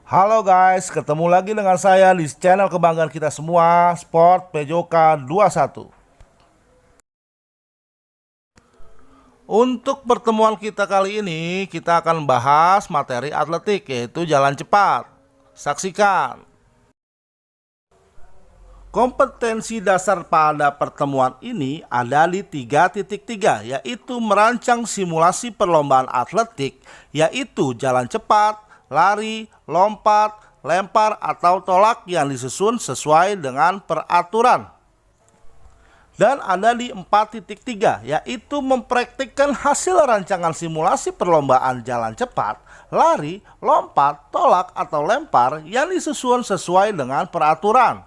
Halo guys, ketemu lagi dengan saya di channel kebanggaan kita semua, Sport Pejoka 21. Untuk pertemuan kita kali ini, kita akan bahas materi atletik, yaitu jalan cepat. Saksikan. Kompetensi dasar pada pertemuan ini ada di 3.3, yaitu merancang simulasi perlombaan atletik, yaitu jalan cepat, lari, lompat, lempar, atau tolak yang disusun sesuai dengan peraturan. Dan ada di 4.3, yaitu mempraktikkan hasil rancangan simulasi perlombaan jalan cepat, lari, lompat, tolak, atau lempar yang disusun sesuai dengan peraturan.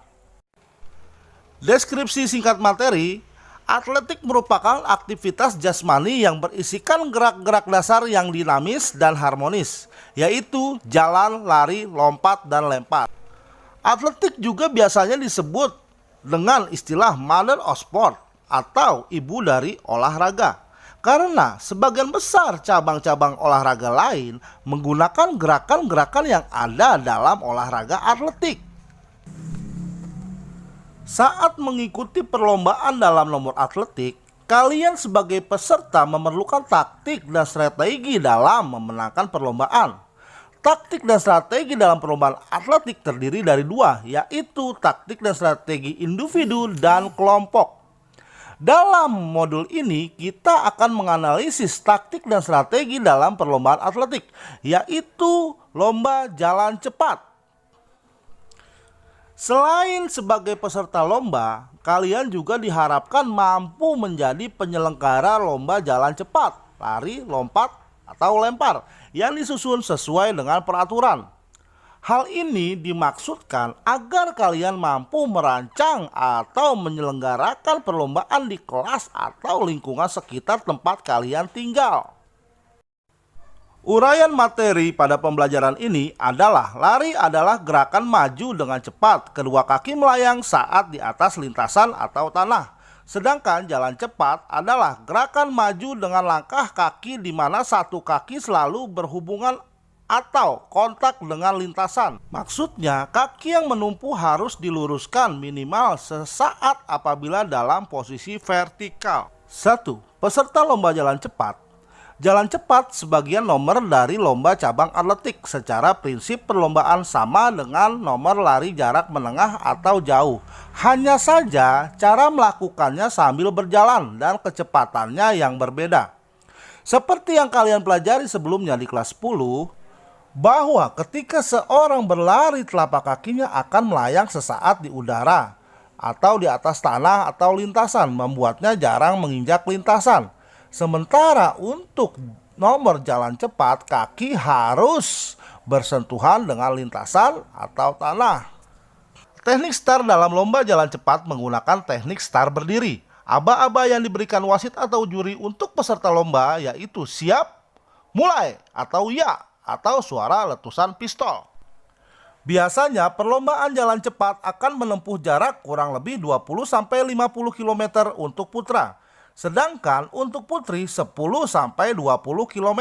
Deskripsi singkat materi. Atletik merupakan aktivitas jasmani yang berisikan gerak-gerak dasar yang dinamis dan harmonis, yaitu jalan, lari, lompat, dan lempar. Atletik juga biasanya disebut dengan istilah Mother of Sport atau ibu dari olahraga, karena sebagian besar cabang-cabang olahraga lain menggunakan gerakan-gerakan yang ada dalam olahraga atletik. Saat mengikuti perlombaan dalam nomor atletik, kalian sebagai peserta memerlukan taktik dan strategi dalam memenangkan perlombaan. Taktik dan strategi dalam perlombaan atletik terdiri dari dua, yaitu taktik dan strategi individu dan kelompok. Dalam modul ini, kita akan menganalisis taktik dan strategi dalam perlombaan atletik, yaitu lomba jalan cepat. Selain sebagai peserta lomba, kalian juga diharapkan mampu menjadi penyelenggara lomba jalan cepat, lari, lompat, atau lempar yang disusun sesuai dengan peraturan. Hal ini dimaksudkan agar kalian mampu merancang atau menyelenggarakan perlombaan di kelas atau lingkungan sekitar tempat kalian tinggal. Uraian materi pada pembelajaran ini adalah lari adalah gerakan maju dengan cepat, kedua kaki melayang saat di atas lintasan atau tanah. Sedangkan jalan cepat adalah gerakan maju dengan langkah kaki di mana satu kaki selalu berhubungan atau kontak dengan lintasan. Maksudnya, kaki yang menumpu harus diluruskan minimal sesaat apabila dalam posisi vertikal. 1. Peserta lomba jalan cepat. Jalan cepat sebagian nomor dari lomba cabang atletik. Secara prinsip perlombaan sama dengan nomor lari jarak menengah atau jauh. Hanya saja cara melakukannya sambil berjalan dan kecepatannya yang berbeda. Seperti yang kalian pelajari sebelumnya di kelas 10, bahwa ketika seorang berlari telapak kakinya akan melayang sesaat di udara atau di atas tanah atau lintasan, membuatnya jarang menginjak lintasan. Sementara untuk nomor jalan cepat, kaki harus bersentuhan dengan lintasan atau tanah. Teknik start dalam lomba jalan cepat menggunakan teknik start berdiri. Aba-aba yang diberikan wasit atau juri untuk peserta lomba yaitu siap, mulai, atau ya, atau suara letusan pistol. Biasanya perlombaan jalan cepat akan menempuh jarak kurang lebih 20-50 km untuk putra. Sedangkan untuk putri 10-20 km.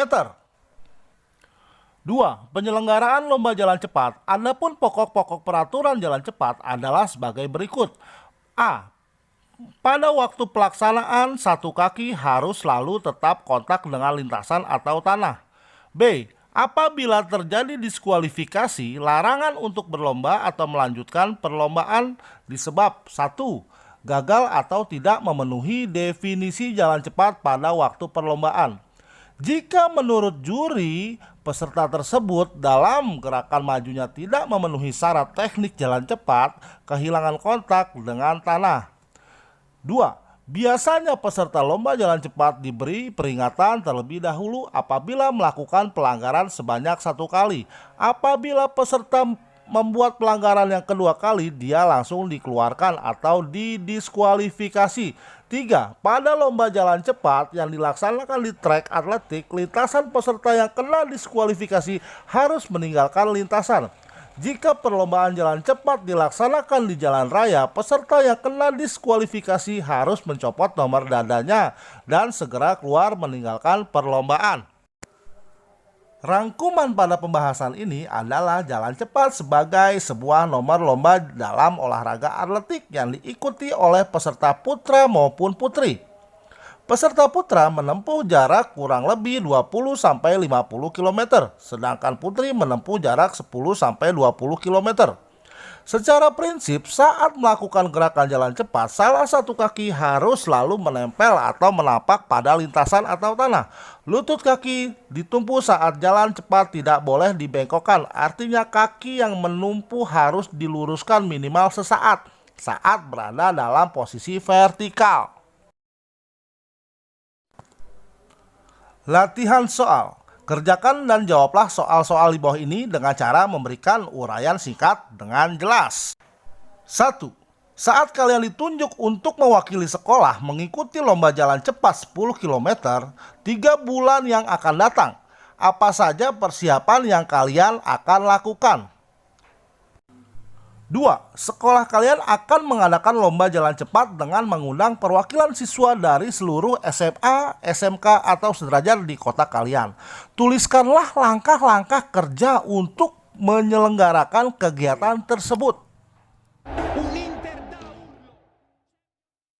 2. Penyelenggaraan lomba jalan cepat. Adapun pokok-pokok peraturan jalan cepat adalah sebagai berikut. A. Pada waktu pelaksanaan, satu kaki harus selalu tetap kontak dengan lintasan atau tanah. B. Apabila terjadi diskualifikasi, larangan untuk berlomba atau melanjutkan perlombaan disebab 1. Gagal atau tidak memenuhi definisi jalan cepat pada waktu perlombaan. Jika menurut juri, peserta tersebut dalam gerakan majunya tidak memenuhi syarat teknik jalan cepat, kehilangan kontak dengan tanah. 2. Biasanya peserta lomba jalan cepat diberi peringatan terlebih dahulu apabila melakukan pelanggaran sebanyak 1 kali. Apabila peserta membuat pelanggaran yang kedua kali, dia langsung dikeluarkan atau didiskualifikasi. 3. Pada lomba jalan cepat yang dilaksanakan di trek atletik, lintasan peserta yang kena diskualifikasi harus meninggalkan lintasan. Jika perlombaan jalan cepat dilaksanakan di jalan raya, peserta yang kena diskualifikasi harus mencopot nomor dadanya dan segera keluar meninggalkan perlombaan. Rangkuman pada pembahasan ini adalah jalan cepat sebagai sebuah nomor lomba dalam olahraga atletik yang diikuti oleh peserta putra maupun putri. Peserta putra menempuh jarak kurang lebih 20-50 km, sedangkan putri menempuh jarak 10-20 km. Secara prinsip, saat melakukan gerakan jalan cepat, salah satu kaki harus selalu menempel atau menapak pada lintasan atau tanah. Lutut kaki ditumpu saat jalan cepat tidak boleh dibengkokkan, artinya kaki yang menumpu harus diluruskan minimal sesaat saat berada dalam posisi vertikal. Latihan soal. Kerjakan dan jawablah soal-soal di bawah ini dengan cara memberikan uraian singkat dengan jelas. 1. Saat kalian ditunjuk untuk mewakili sekolah mengikuti lomba jalan cepat 10 km 3 bulan yang akan datang, apa saja persiapan yang kalian akan lakukan? 2. Sekolah kalian akan mengadakan lomba jalan cepat dengan mengundang perwakilan siswa dari seluruh SMA, SMK, atau sederajat di kota kalian. Tuliskanlah langkah-langkah kerja untuk menyelenggarakan kegiatan tersebut.